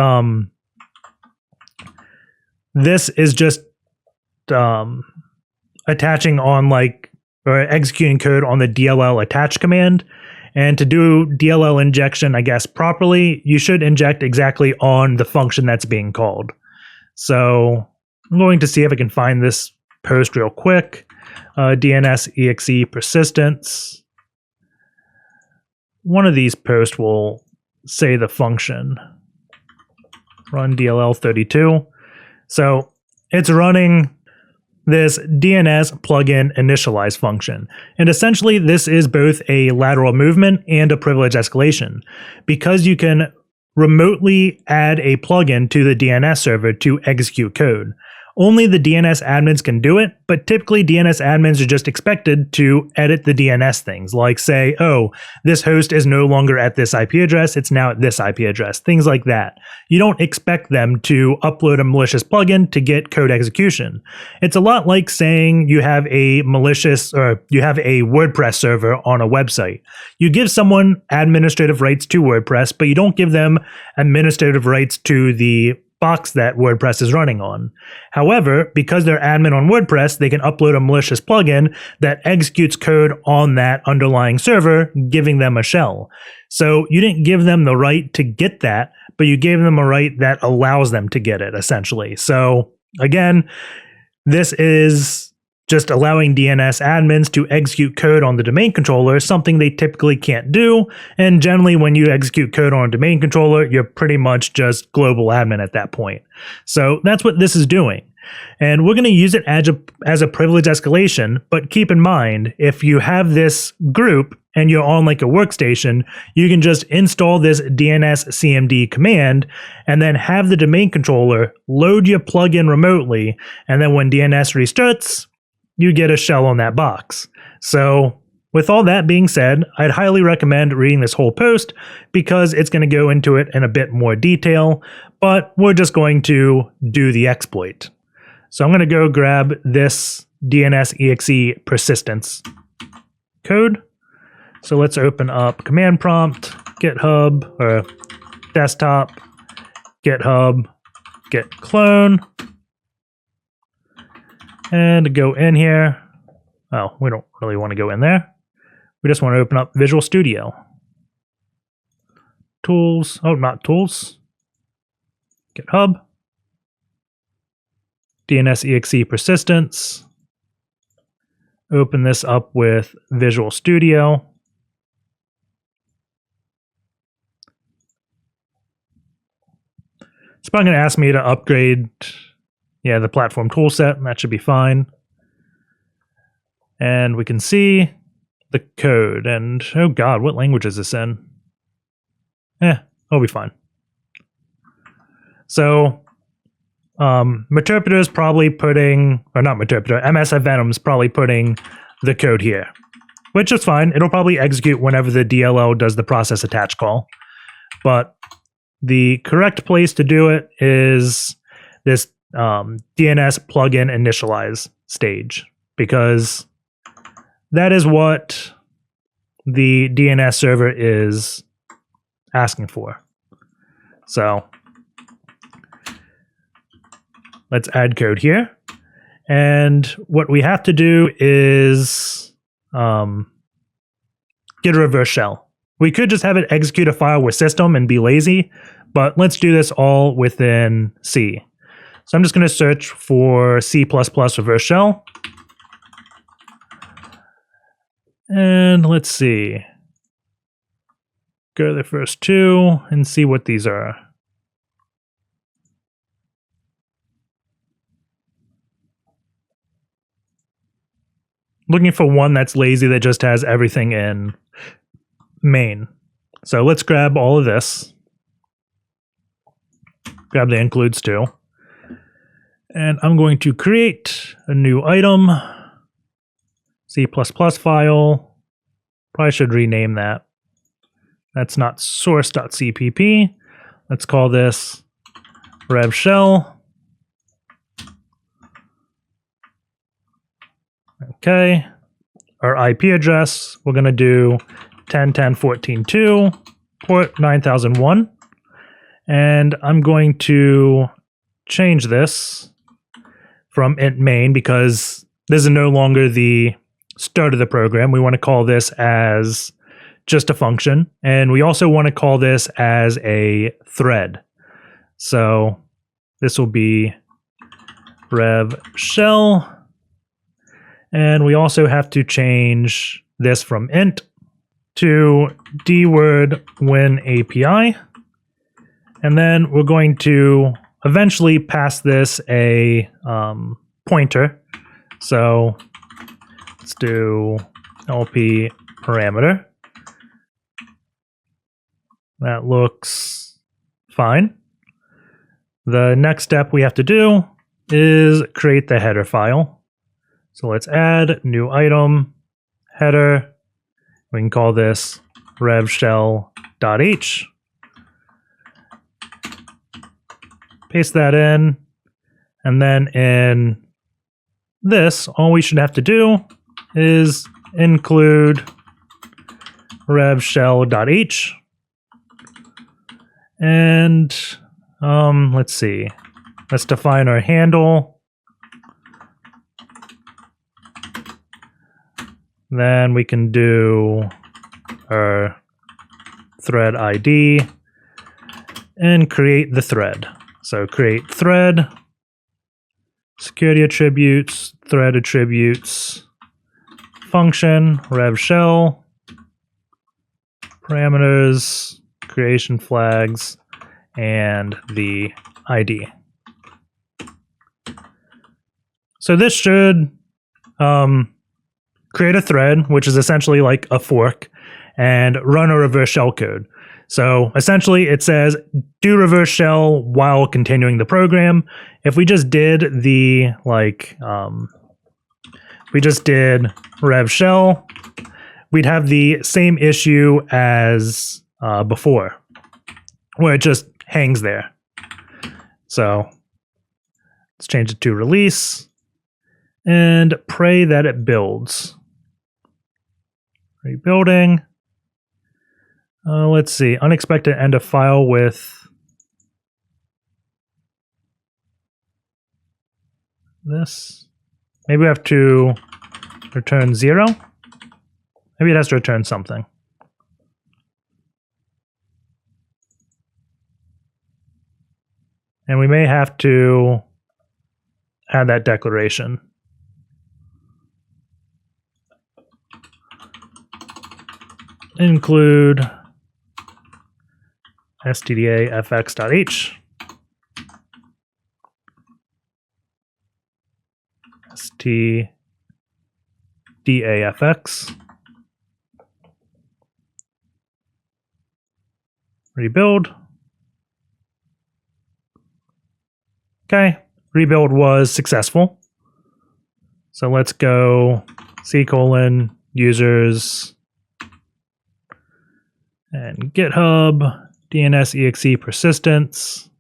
this is just attaching on like, or executing code on the DLL attach command. And to do DLL injection, I guess, properly, you should inject exactly on the function that's being called. So I'm going to see if I can find this post real quick. DNS-EXE-Persistance. One of these posts will say the function. Run DLL32. So it's running this DNS plugin initialize function. And essentially, this is both a lateral movement and a privilege escalation, because you can remotely add a plugin to the DNS server to execute code. Only the DNS admins can do it, but typically DNS admins are just expected to edit the DNS things, like say, oh, this host is no longer at this IP address, it's now at this IP address, things like that. You don't expect them to upload a malicious plugin to get code execution. It's a lot like saying you have a malicious, or you have a WordPress server on a website. You give someone administrative rights to WordPress, but you don't give them administrative rights to the box that WordPress is running on. However, because they're admin on WordPress, they can upload a malicious plugin that executes code on that underlying server, giving them a shell. So you didn't give them the right to get that, but you gave them a right that allows them to get it, essentially. So again, this is just allowing DNS admins to execute code on the domain controller, something they typically can't do. And generally, when you execute code on a domain controller, you're pretty much just global admin at that point. So that's what this is doing. And we're going to use it as a privilege escalation. But keep in mind, if you have this group and you're on like a workstation, you can just install this DNS-CMD command and then have the domain controller load your plugin remotely. And then when DNS restarts, you get a shell on that box. So with all that being said, I'd highly recommend reading this whole post because it's going to go into it in a bit more detail, but we're just going to do the exploit. So I'm going to go grab this DNS-EXE-Persistance code. So let's open up command prompt, GitHub, or desktop, GitHub, git clone, and go in here. Oh, we don't really want to go in there. We just want to open up Visual Studio. Tools, oh, not tools. GitHub, DNS-EXE-Persistance. Open this up with Visual Studio. It's probably going to ask me to upgrade, the platform toolset, and that should be fine. And we can see the code, and oh god, what language is this in? It'll be fine. So, Meterpreter is probably putting, or not Meterpreter, MS-Venom is probably putting the code here, which is fine. It'll probably execute whenever the DLL does the process attach call. But the correct place to do it is this DNS plugin initialize stage, because that is what the DNS server is asking for. So let's add code here. And what we have to do is get a reverse shell. We could just have it execute a file with system and be lazy, but let's do this all within C. So I'm just going to search for C++ reverse shell. And let's see. Go to the first two and see what these are. Looking for one that's lazy that just has everything in main. So let's grab all of this. Grab the includes too. And I'm going to create a new item. C++ file. Probably should rename that. That's not source.cpp. Let's call this rev shell. Okay. Our IP address, we're going to do 10.10.14.2, port 9001. And I'm going to change this from int main because this is no longer the start of the program. We want to call this as just a function. And we also want to call this as a thread. So this will be rev shell. And we also have to change this from int to dword win API. And then we're going to eventually pass this a pointer. So let's do LP parameter. That looks fine. The next step we have to do is create the header file. So let's add new item, header. We can call this revshell.h. Paste that in. And then in this, all we should have to do is include revshell.h. And let's see. Let's define our handle. Then we can do our thread ID and create the thread. So create thread, security attributes, thread attributes, function, rev shell, parameters, creation flags, and the ID. So this should create a thread, which is essentially like a fork, and run a reverse shell code. So essentially it says do reverse shell while continuing the program. If we just did the we just did rev shell, we'd have the same issue as before, where it just hangs there. So let's change it to release. and pray that it builds. Rebuilding. Let's see. Unexpected end of file with this. Maybe we have to return 0. Maybe it has to return something. And we may have to add that declaration. Include stdafx.h, stdafx, rebuild. Okay, rebuild was successful. So let's go c:users and GitHub, DNS-EXE-Persistance,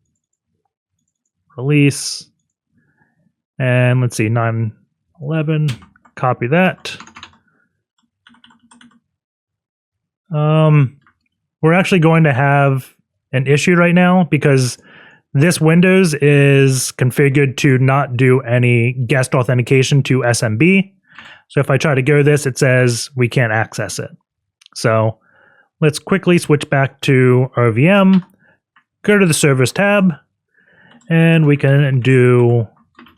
release, and let's see, 9.11, copy that. We're actually going to have an issue right now because this Windows is configured to not do any guest authentication to SMB. So if I try to go this, it says we can't access it. So let's quickly switch back to our VM, go to the servers tab, and we can do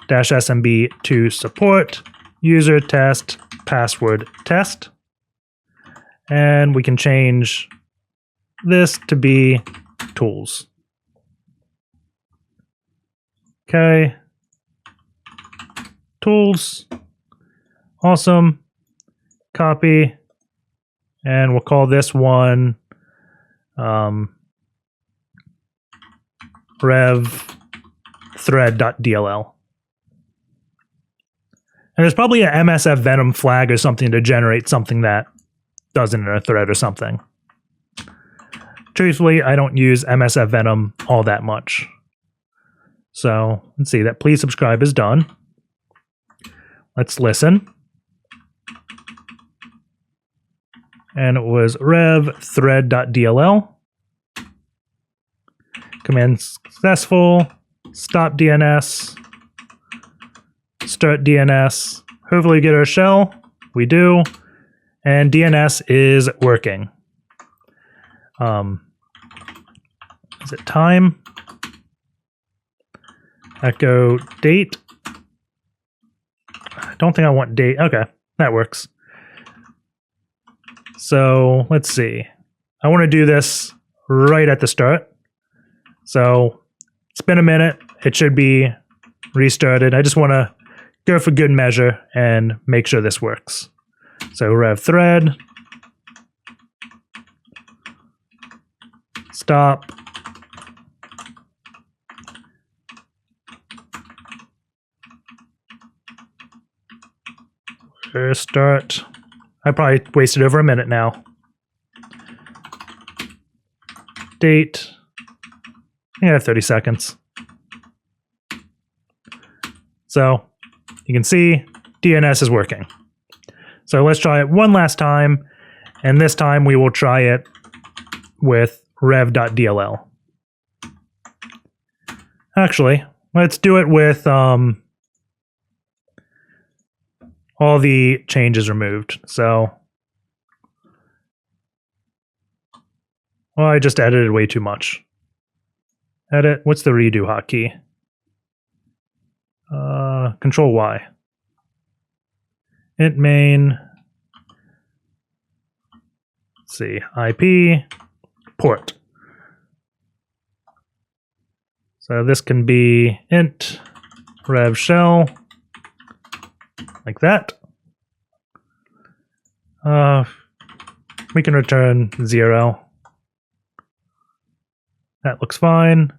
-smb to support user test password test. And we can change this to be tools. Okay. Tools. Awesome. Copy. And we'll call this one RevThread.dll. And there's probably an MSF Venom flag or something to generate something that doesn't in a thread or something. Truthfully, I don't use MSF Venom all that much. So let's see, that please subscribe is done. Let's listen. And it was revthread.dll. Command successful. Stop DNS. Start DNS. Hopefully we get our shell. We do. And DNS is working. Is it time? Echo date. I don't think I want date. Okay, that works. So let's see. I want to do this right at the start. So it's been a minute. It should be restarted. I just want to go for good measure and make sure this works. So rev thread. Stop. Start. I probably wasted over a minute now. Date. Yeah, 30 seconds. So you can see DNS is working. So let's try it one last time. And this time we will try it with rev.dll. Actually, let's do it with all the changes removed. So, well, I just edited way too much. Edit, what's the redo hotkey? Control Y. Int main. Let's see, IP, port. So this can be int rev shell, like that. We can return 0. That looks fine.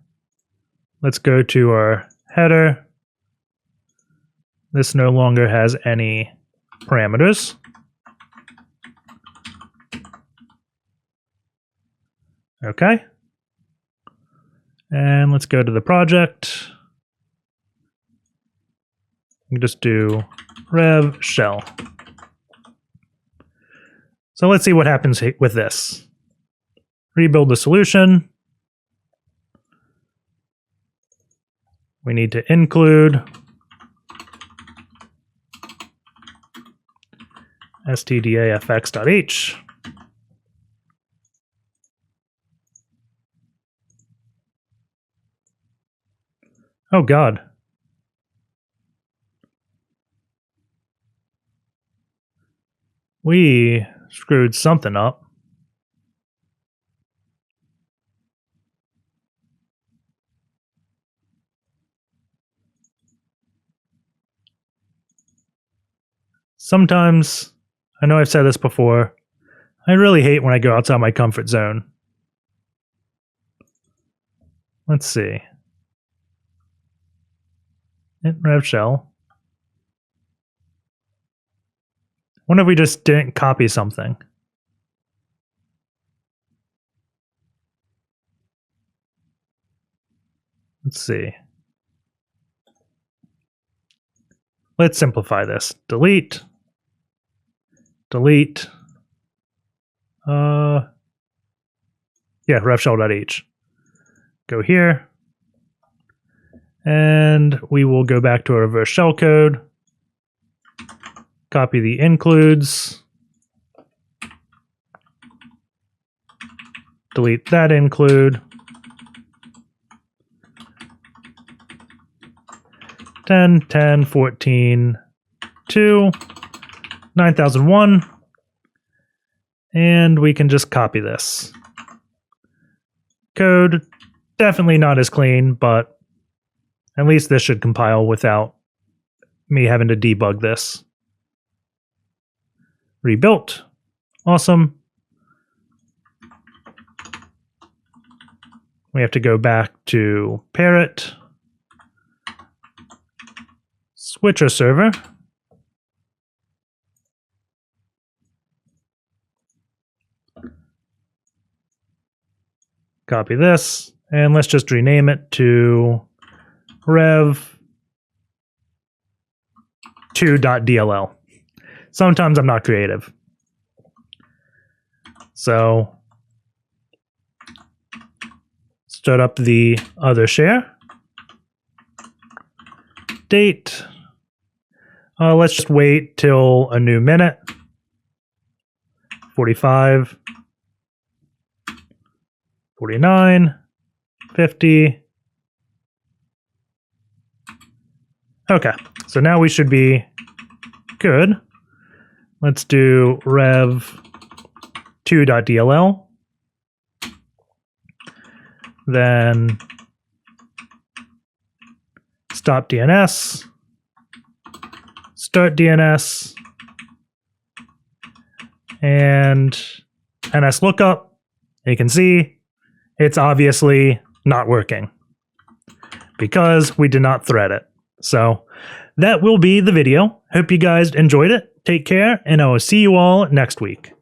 Let's go to our header. This no longer has any parameters. Okay. And let's go to the project. can just do rev shell. So let's see what happens with this. Rebuild the solution. We need to include stdafx.h. Oh God. We screwed something up. Sometimes, I know I've said this before, I really hate when I go outside my comfort zone. Let's see. Hit rev shell. What if we just didn't copy something? Let's see. Let's simplify this. Delete. Delete. Yeah, revshell.h. Go here. And we will go back to our reverse shell code. Copy the includes. Delete that include. 10, 10, 14, 2, 9001. And we can just copy this. Code, definitely not as clean, but at least this should compile without me having to debug this. Rebuilt. Awesome. We have to go back to Parrot. Switch our server. Copy this, and let's just rename it to rev2.dll. Sometimes I'm not creative. So, start up the other share. Date. Let's just wait till a new minute. 45. 49. 50. Okay, so now we should be good. Let's do rev2.dll. Then stop DNS. Start DNS. And NS lookup. You can see it's obviously not working because we did not thread it. So that will be the video. Hope you guys enjoyed it. Take care, and I will see you all next week.